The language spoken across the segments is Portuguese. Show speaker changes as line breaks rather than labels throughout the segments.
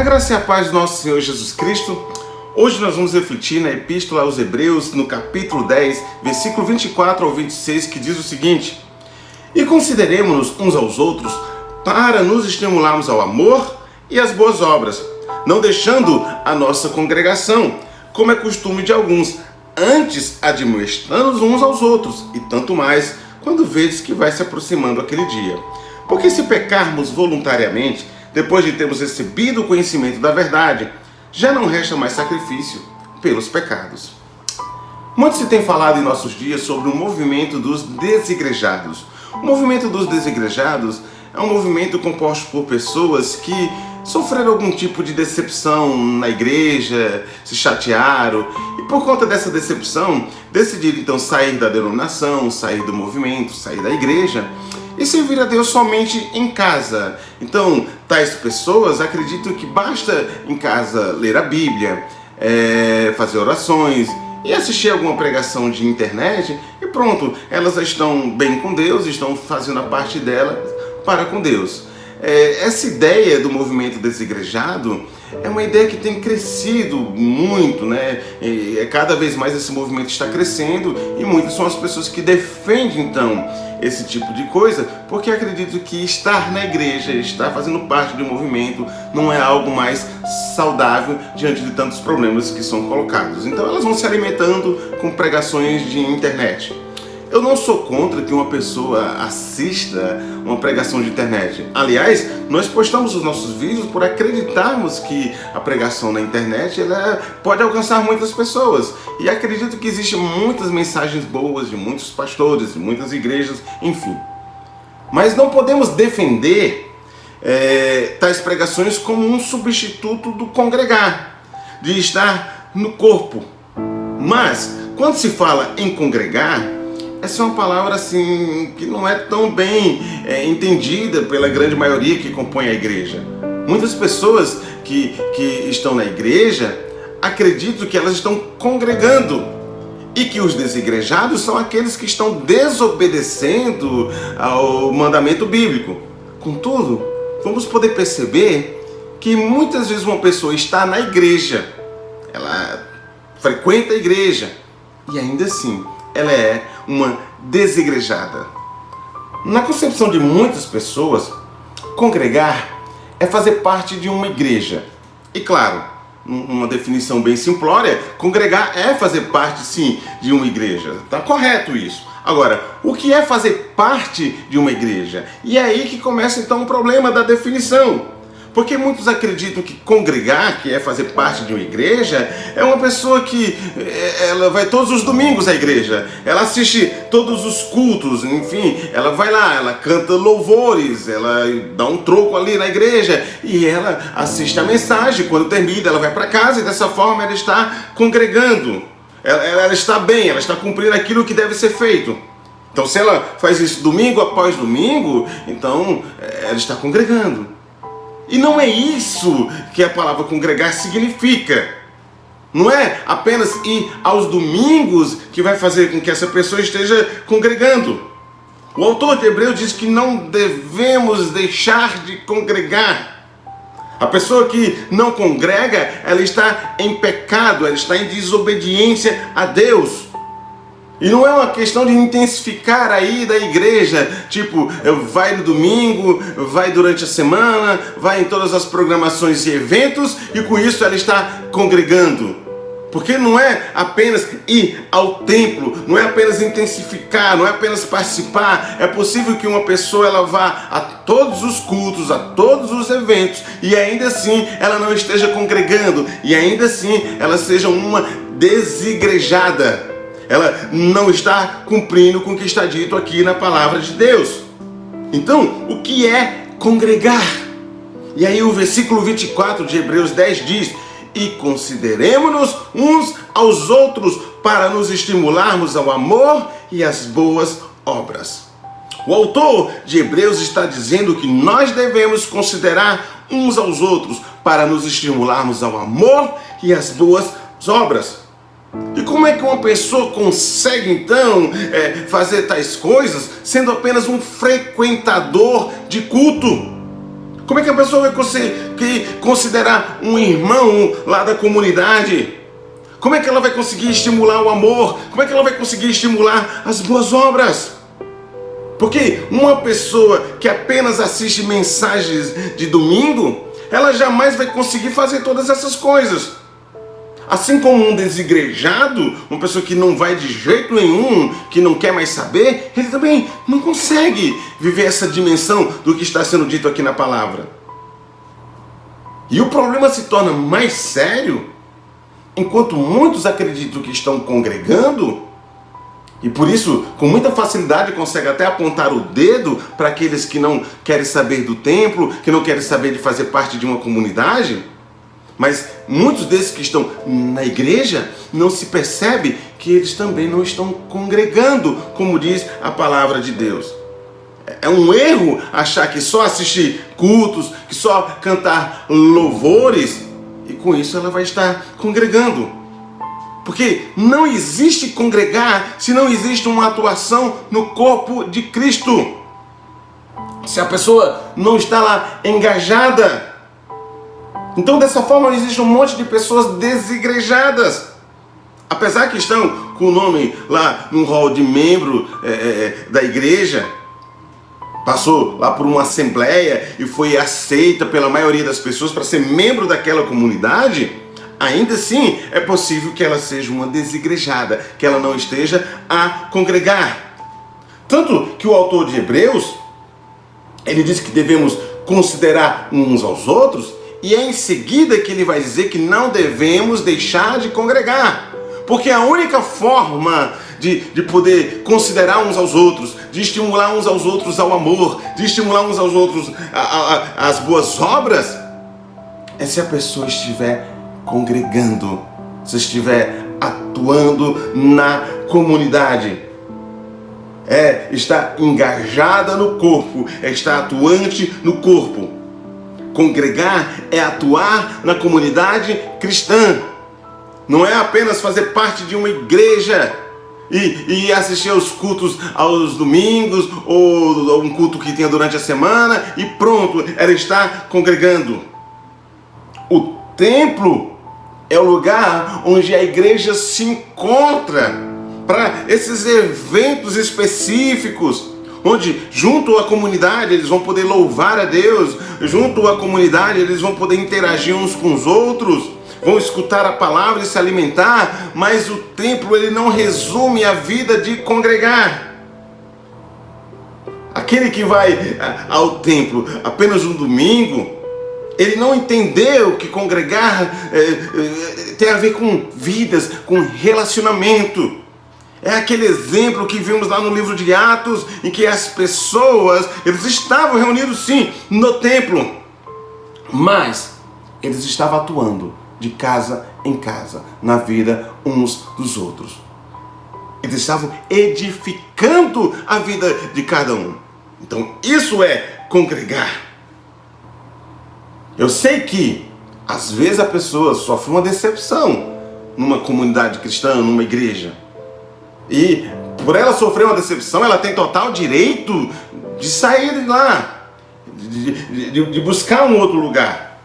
graça e a paz do nosso Senhor Jesus Cristo. Hoje nós vamos refletir na Epístola aos Hebreus, no capítulo 10, versículo 24 ao 26, que diz o seguinte: E consideremos-nos uns aos outros para nos estimularmos ao amor e às boas obras, não deixando a nossa congregação, como é costume de alguns, antes admoestando-nos uns aos outros, e tanto mais quando vedes que vai se aproximando aquele dia. Porque se pecarmos voluntariamente, depois de termos recebido o conhecimento da verdade, já não resta mais sacrifício pelos pecados. Muito se tem falado em nossos dias sobre o movimento dos desigrejados. O movimento dos desigrejados é um movimento composto por pessoas que sofreram algum tipo de decepção na igreja, se chatearam e por conta dessa decepção decidiram então sair da denominação, sair do movimento, sair da igreja e servir a Deus somente em casa. Então, tais pessoas acreditam que basta em casa ler a Bíblia, fazer orações e assistir alguma pregação de internet e pronto, elas estão bem com Deus, estão fazendo a parte delas para com Deus. Essa ideia do movimento desigrejado é uma ideia que tem crescido muito, né? Cada vez mais esse movimento está crescendo e muitas são as pessoas que defendem então esse tipo de coisa, porque acreditam que estar na igreja, estar fazendo parte de um movimento não é algo mais saudável diante de tantos problemas que são colocados. Então elas vão se alimentando com pregações de internet. Eu não sou contra que uma pessoa assista uma pregação de internet. Aliás, nós postamos os nossos vídeos por acreditarmos que a pregação na internet ela pode alcançar muitas pessoas. E acredito que existem muitas mensagens boas de muitos pastores, de muitas igrejas, enfim. Mas não podemos defender tais pregações como um substituto do congregar, de estar no corpo. Mas, quando se fala em congregar, essa é uma palavra assim que não é tão bem entendida pela grande maioria que compõe a igreja. Muitas pessoas que estão na igreja acreditam que elas estão congregando e que os desigrejados são aqueles que estão desobedecendo ao mandamento bíblico. Contudo, vamos poder perceber que muitas vezes uma pessoa está na igreja, ela frequenta a igreja e ainda assim ela é uma desigrejada. Na concepção de muitas pessoas, congregar é fazer parte de uma igreja. E claro, uma definição bem simplória, congregar é fazer parte sim de uma igreja. Tá correto isso. Agora, o que é fazer parte de uma igreja? E é aí que começa então o problema da definição. Porque muitos acreditam que congregar, que é fazer parte de uma igreja, é uma pessoa que ela vai todos os domingos à igreja, ela assiste todos os cultos, enfim, ela vai lá, ela canta louvores, ela dá um troco ali na igreja e ela assiste a mensagem, quando termina ela vai para casa e dessa forma ela está congregando, ela está bem, ela está cumprindo aquilo que deve ser feito. Então se ela faz isso domingo após domingo, então ela está congregando. E não é isso que a palavra congregar significa. Não é apenas ir aos domingos que vai fazer com que essa pessoa esteja congregando. O autor de Hebreus diz que não devemos deixar de congregar. A pessoa que não congrega, ela está em pecado, ela está em desobediência a Deus. E não é uma questão de intensificar a ida à igreja, tipo, vai no domingo, vai durante a semana, vai em todas as programações e eventos e com isso ela está congregando. Porque não é apenas ir ao templo, não é apenas intensificar, não é apenas participar. É possível que uma pessoa ela vá a todos os cultos, a todos os eventos e ainda assim ela não esteja congregando e ainda assim ela seja uma desigrejada. Ela não está cumprindo com o que está dito aqui na palavra de Deus. Então, o que é congregar? E aí o versículo 24 de Hebreus 10 diz: E consideremos-nos uns aos outros para nos estimularmos ao amor e às boas obras. O autor de Hebreus está dizendo que nós devemos considerar uns aos outros para nos estimularmos ao amor e às boas obras. E como é que uma pessoa consegue então fazer tais coisas sendo apenas um frequentador de culto? Como é que a pessoa vai que considerar um irmão lá da comunidade? Como é que ela vai conseguir estimular o amor? Como é que ela vai conseguir estimular as boas obras? Porque uma pessoa que apenas assiste mensagens de domingo, ela jamais vai conseguir fazer todas essas coisas. Assim como um desigrejado, uma pessoa que não vai de jeito nenhum, que não quer mais saber, ele também não consegue viver essa dimensão do que está sendo dito aqui na palavra. E o problema se torna mais sério enquanto muitos acreditam que estão congregando, e por isso, com muita facilidade, consegue até apontar o dedo para aqueles que não querem saber do templo, que não querem saber de fazer parte de uma comunidade. Mas muitos desses que estão na igreja não se percebe que eles também não estão congregando, como diz a palavra de Deus. É um erro achar que só assistir cultos, que só cantar louvores, e com isso ela vai estar congregando. Porque não existe congregar se não existe uma atuação no corpo de Cristo. Se a pessoa não está lá engajada. Então dessa forma existe um monte de pessoas desigrejadas. Apesar que estão com o nome lá no hall de membro da igreja, passou lá por uma assembleia e foi aceita pela maioria das pessoas para ser membro daquela comunidade, ainda assim é possível que ela seja uma desigrejada, que ela não esteja a congregar. Tanto que o autor de Hebreus, ele diz que devemos considerar uns aos outros, e é em seguida que ele vai dizer que não devemos deixar de congregar. Porque a única forma de poder considerar uns aos outros, de estimular uns aos outros ao amor, de estimular uns aos outros às boas obras, é se a pessoa estiver congregando, se estiver atuando na comunidade. É estar engajada no corpo, é estar atuante no corpo. Congregar é atuar na comunidade cristã. Não é apenas fazer parte de uma igreja e assistir aos cultos aos domingos ou um culto que tenha durante a semana e pronto, ela está congregando. O templo é o lugar onde a igreja se encontra para esses eventos específicos, onde junto à comunidade eles vão poder louvar a Deus, junto à comunidade eles vão poder interagir uns com os outros, vão escutar a palavra e se alimentar, mas o templo ele não resume a vida de congregar. Aquele que vai ao templo apenas um domingo, ele não entendeu que congregar tem a ver com vidas, com relacionamento. É aquele exemplo que vimos lá no livro de Atos, em que as pessoas, eles estavam reunidos sim no templo, mas eles estavam atuando de casa em casa, na vida uns dos outros. Eles estavam edificando a vida de cada um. Então isso é congregar. Eu sei que às vezes a pessoa sofre uma decepção numa comunidade cristã, numa igreja. E por ela sofrer uma decepção, ela tem total direito de sair de lá, de buscar um outro lugar.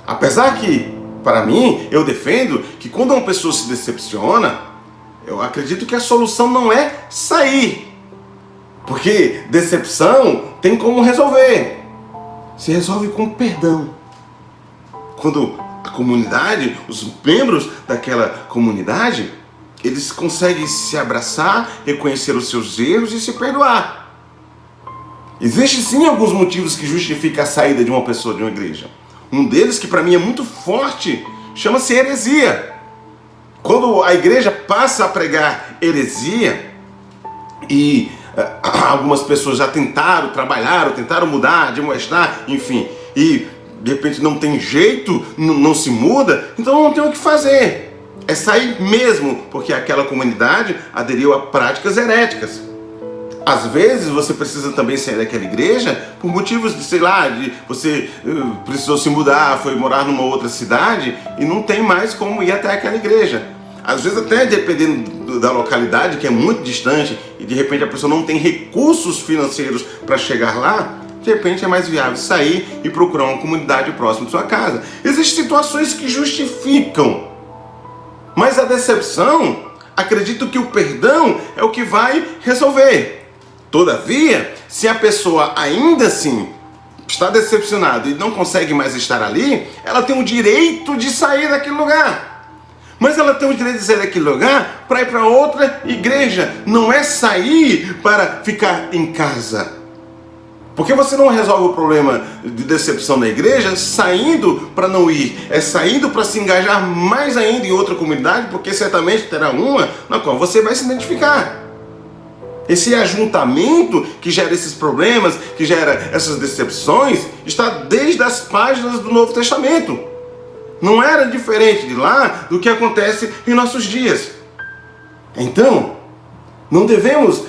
Apesar que, para mim, eu defendo que quando uma pessoa se decepciona, eu acredito que a solução não é sair. Porque decepção tem como resolver. Se resolve com perdão. Quando a comunidade, os membros daquela comunidade, eles conseguem se abraçar, reconhecer os seus erros e se perdoar. Existem sim alguns motivos que justificam a saída de uma pessoa de uma igreja. Um deles, que para mim é muito forte, chama-se heresia. Quando a igreja passa a pregar heresia, e algumas pessoas já tentaram, trabalharam, tentaram mudar, admoestar, enfim, e de repente não tem jeito, não se muda, então não tem o que fazer. É sair mesmo, porque aquela comunidade aderiu a práticas heréticas. Às vezes você precisa também sair daquela igreja por motivos de, sei lá, de você precisou se mudar, foi morar numa outra cidade e não tem mais como ir até aquela igreja. Às vezes até dependendo da localidade, que é muito distante, e de repente a pessoa não tem recursos financeiros para chegar lá, de repente é mais viável sair e procurar uma comunidade próxima de sua casa. Existem situações que justificam, mas a decepção, acredito que o perdão é o que vai resolver. Todavia, se a pessoa ainda assim está decepcionada e não consegue mais estar ali, ela tem o direito de sair daquele lugar. Mas ela tem o direito de sair daquele lugar para ir para outra igreja. Não é sair para ficar em casa. Porque você não resolve o problema de decepção da igreja saindo para não ir. É saindo para se engajar mais ainda em outra comunidade, porque certamente terá uma na qual você vai se identificar. Esse ajuntamento que gera esses problemas, que gera essas decepções, está desde as páginas do Novo Testamento. Não era diferente de lá do que acontece em nossos dias. Então, não devemos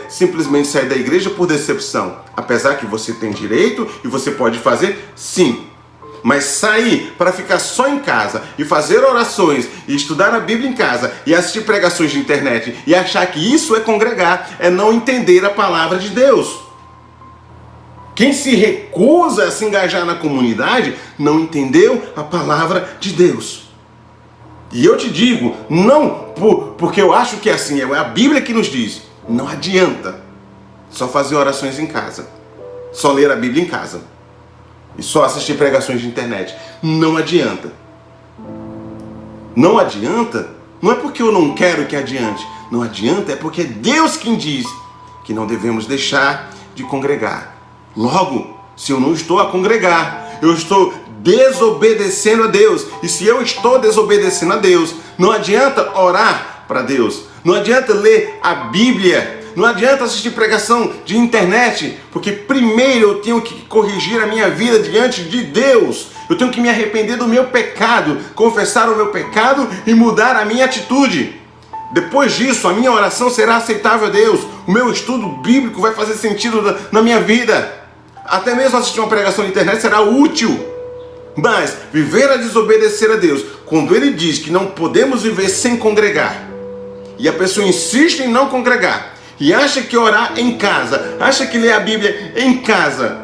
simplesmente sair da igreja por decepção. Apesar que você tem direito e você pode fazer, sim. Mas sair para ficar só em casa e fazer orações e estudar a Bíblia em casa e assistir pregações de internet e achar que isso é congregar, é não entender a palavra de Deus. Quem se recusa a se engajar na comunidade não entendeu a palavra de Deus. E eu te digo, não porque eu acho que é assim, é a Bíblia que nos diz, não adianta só fazer orações em casa, só ler a Bíblia em casa e só assistir pregações de internet. Não adianta. Não adianta, não é porque eu não quero que adiante, não adianta, é porque é Deus quem diz que não devemos deixar de congregar. Logo, se eu não estou a congregar, eu estou desobedecendo a Deus. E se eu estou desobedecendo a Deus, não adianta orar para Deus, não adianta ler a Bíblia, não adianta assistir pregação de internet, porque primeiro eu tenho que corrigir a minha vida diante de Deus. Eu tenho que me arrepender do meu pecado, confessar o meu pecado e mudar a minha atitude. Depois disso, a minha oração será aceitável a Deus. O meu estudo bíblico vai fazer sentido na minha vida. Até mesmo assistir uma pregação de internet será útil. Mas viver a desobedecer a Deus, quando Ele diz que não podemos viver sem congregar, e a pessoa insiste em não congregar, e acha que orar em casa, acha que ler a Bíblia em casa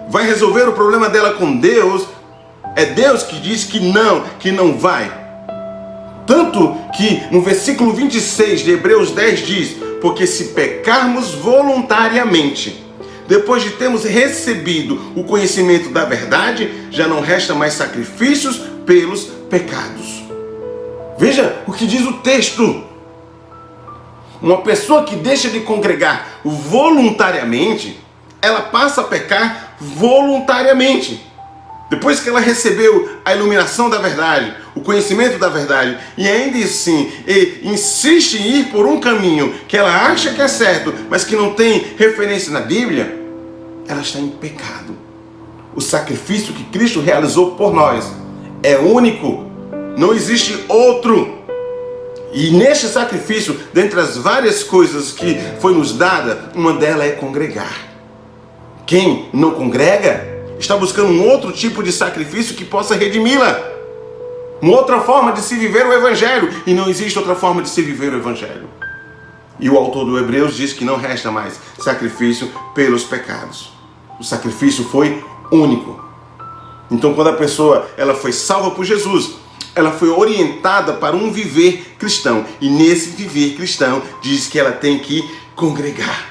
vai resolver o problema dela com Deus, é Deus que diz que não vai. Tanto que no versículo 26 de Hebreus 10 diz: porque se pecarmos voluntariamente, depois de termos recebido o conhecimento da verdade, já não resta mais sacrifícios pelos pecados. Veja o que diz o texto. Uma pessoa que deixa de congregar voluntariamente, ela passa a pecar voluntariamente. Depois que ela recebeu a iluminação da verdade, o conhecimento da verdade, e ainda assim insiste em ir por um caminho que ela acha que é certo, mas que não tem referência na Bíblia, ela está em pecado. O sacrifício que Cristo realizou por nós é único, não existe outro. E neste sacrifício, dentre as várias coisas que foi nos dada, uma delas é congregar. Quem não congrega está buscando um outro tipo de sacrifício que possa redimi-la. Uma outra forma de se viver o Evangelho. E não existe outra forma de se viver o Evangelho. E o autor do Hebreus diz que não resta mais sacrifício pelos pecados. O sacrifício foi único. Então, quando a pessoa ela foi salva por Jesus, ela foi orientada para um viver cristão. E nesse viver cristão diz que ela tem que congregar.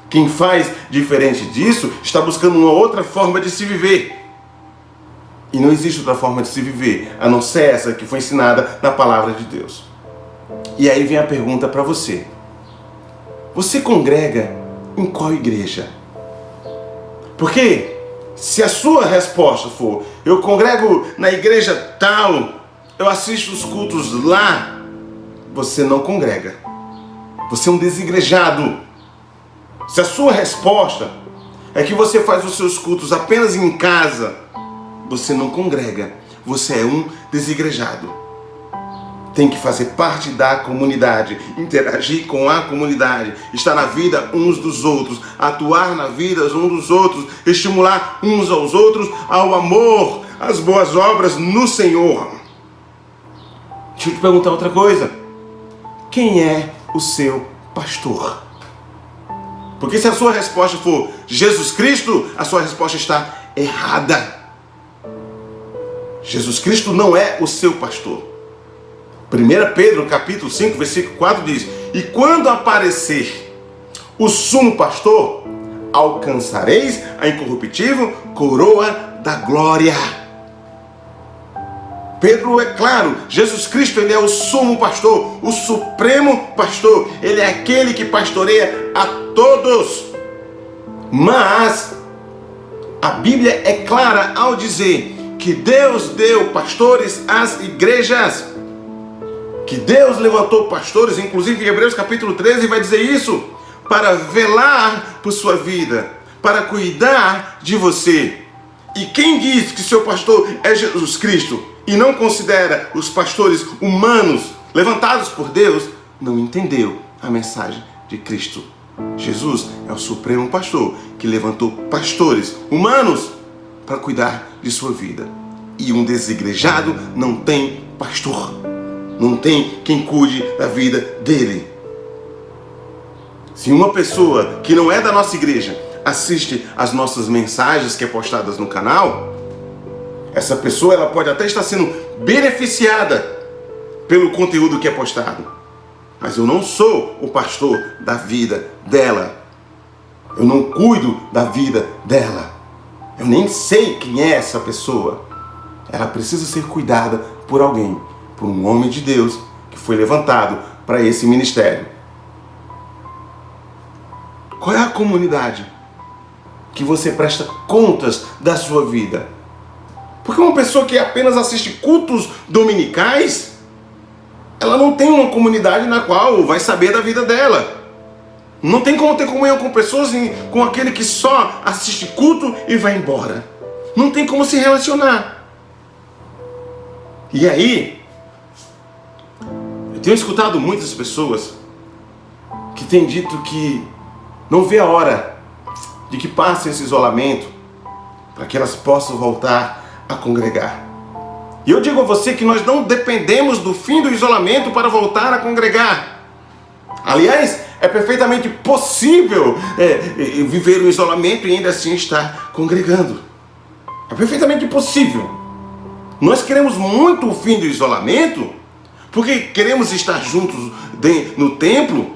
Quem faz diferente disso está buscando uma outra forma de se viver. E não existe outra forma de se viver, a não ser essa que foi ensinada na palavra de Deus. E aí vem a pergunta para você. Você congrega em qual igreja? Porque se a sua resposta for: eu congrego na igreja tal, eu assisto os cultos lá, você não congrega. Você é um desigrejado. Se a sua resposta é que você faz os seus cultos apenas em casa, você não congrega. Você é um desigrejado. Tem que fazer parte da comunidade, interagir com a comunidade, estar na vida uns dos outros, atuar na vida uns dos outros, estimular uns aos outros ao amor, às boas obras no Senhor. Deixa eu te perguntar outra coisa. Quem é o seu pastor? Porque se a sua resposta for Jesus Cristo, a sua resposta está errada. Jesus Cristo não é o seu pastor. 1 Pedro capítulo 5, versículo 4 diz: e quando aparecer o sumo pastor, alcançareis a incorruptível coroa da glória. Pedro é claro, Jesus Cristo, ele é o sumo pastor, o supremo pastor. Ele é aquele que pastoreia a todos. Mas a Bíblia é clara ao dizer que Deus deu pastores às igrejas. Que Deus levantou pastores, inclusive em Hebreus capítulo 13 vai dizer isso, para velar por sua vida, para cuidar de você. E quem diz que seu pastor é Jesus Cristo e não considera os pastores humanos levantados por Deus, não entendeu a mensagem de Cristo. Jesus é o supremo pastor que levantou pastores humanos para cuidar de sua vida. E um desigrejado não tem pastor, não tem quem cuide da vida dele. Se uma pessoa que não é da nossa igreja assiste as nossas mensagens que é postadas no canal, essa pessoa ela pode até estar sendo beneficiada pelo conteúdo que é postado, mas eu não sou o pastor da vida dela. Eu não cuido da vida dela. Eu nem sei quem é essa pessoa. Ela precisa ser cuidada por alguém, por um homem de Deus que foi levantado para esse ministério. Qual é a comunidade que você presta contas da sua vida? Porque uma pessoa que apenas assiste cultos dominicais, ela não tem uma comunidade na qual vai saber da vida dela. Não tem como ter comunhão com pessoas, com aquele que só assiste culto e vai embora. Não tem como se relacionar. E aí, eu tenho escutado muitas pessoas que têm dito que não vê a hora de que passe esse isolamento para que elas possam voltar a congregar. E eu digo a você que nós não dependemos do fim do isolamento para voltar a congregar. Aliás, é perfeitamente possível viver o isolamento e ainda assim estar congregando. É perfeitamente possível. Nós queremos muito o fim do isolamento porque queremos estar juntos no templo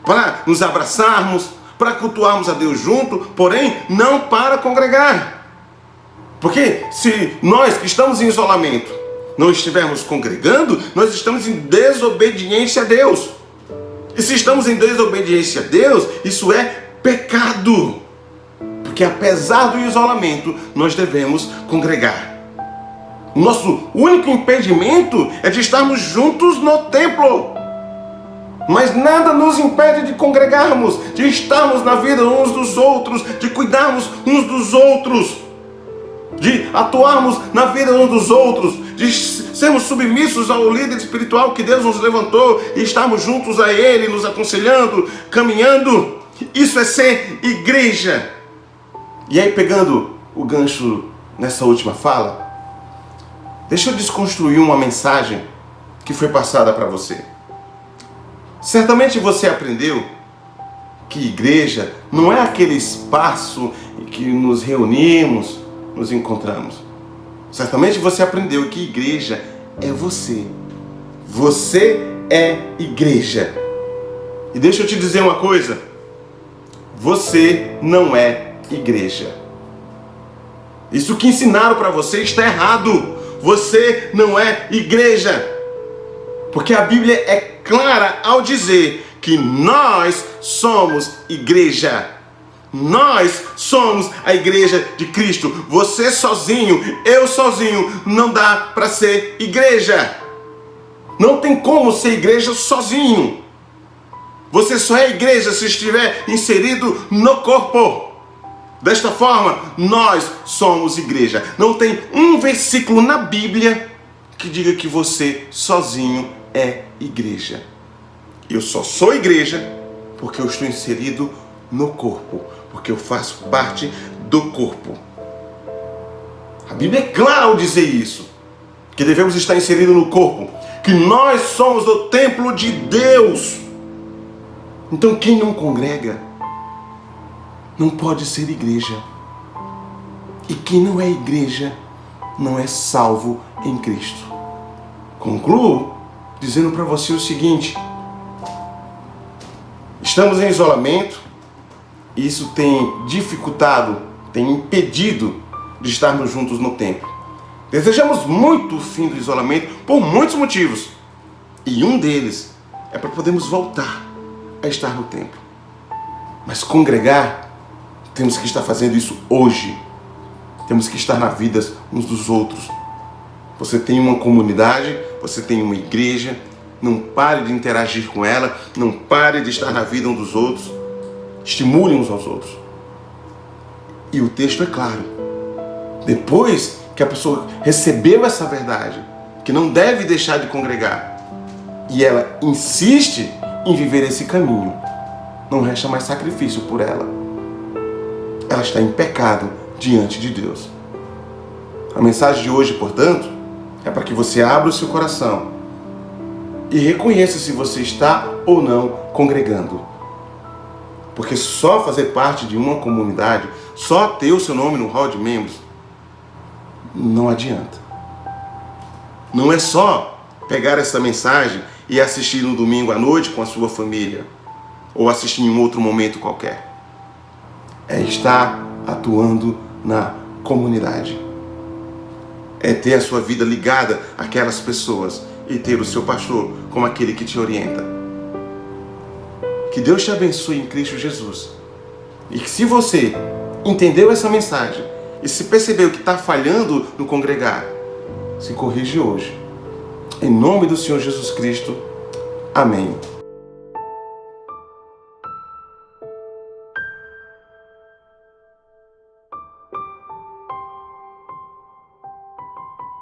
para nos abraçarmos, para cultuarmos a Deus junto, porém não para congregar. Porque se nós que estamos em isolamento não estivermos congregando, nós estamos em desobediência a Deus. E se estamos em desobediência a Deus, isso é pecado. Porque apesar do isolamento, nós devemos congregar. O nosso único impedimento é de estarmos juntos no templo. Mas nada nos impede de congregarmos, de estarmos na vida uns dos outros, de cuidarmos uns dos outros, de atuarmos na vida uns dos outros, de sermos submissos ao líder espiritual que Deus nos levantou e estarmos juntos a Ele, nos aconselhando, caminhando. Isso é ser igreja. E aí, pegando o gancho nessa última fala, deixa eu desconstruir uma mensagem que foi passada para você. Certamente você aprendeu que igreja não é aquele espaço em que nos reunimos, nos encontramos. Certamente você aprendeu que igreja é você. Você é igreja. E deixa eu te dizer uma coisa. Você não é igreja. Isso que ensinaram para você está errado. Você não é igreja. Porque a Bíblia é clara ao dizer que nós somos igreja. Nós somos a igreja de Cristo. Você sozinho, eu sozinho, não dá para ser igreja. Não tem como ser igreja sozinho. Você só é igreja se estiver inserido no corpo. Desta forma, nós somos igreja. Não tem um versículo na Bíblia que diga que você sozinho é igreja. Eu só sou igreja porque eu estou inserido no corpo, porque eu faço parte do corpo. A Bíblia é clara ao dizer isso, que devemos estar inseridos no corpo, que nós somos o templo de Deus. Então quem não congrega, não pode ser igreja. E quem não é igreja não é salvo em Cristo. Concluo dizendo para você o seguinte: estamos em isolamento, e isso tem dificultado, tem impedido de estarmos juntos no templo. Desejamos muito o fim do isolamento por muitos motivos, e um deles é para podermos voltar a estar no templo. Mas congregar, temos que estar fazendo isso hoje. Temos que estar na vida uns dos outros. Você tem uma comunidade, você tem uma igreja, não pare de interagir com ela, não pare de estar na vida uns dos outros. Estimule uns aos outros. E o texto é claro. Depois que a pessoa recebeu essa verdade, que não deve deixar de congregar, e ela insiste em viver esse caminho, não resta mais sacrifício por ela. Ela está em pecado diante de Deus. A mensagem de hoje, portanto, é para que você abra o seu coração e reconheça se você está ou não congregando. Porque só fazer parte de uma comunidade, só ter o seu nome no hall de membros, não adianta. Não é só pegar essa mensagem e assistir no domingo à noite com a sua família, ou assistir em um outro momento qualquer. É estar atuando na comunidade. É ter a sua vida ligada àquelas pessoas e ter o seu pastor como aquele que te orienta. Que Deus te abençoe em Cristo Jesus. E que se você entendeu essa mensagem e se percebeu que está falhando no congregar, se corrige hoje. Em nome do Senhor Jesus Cristo. Amém.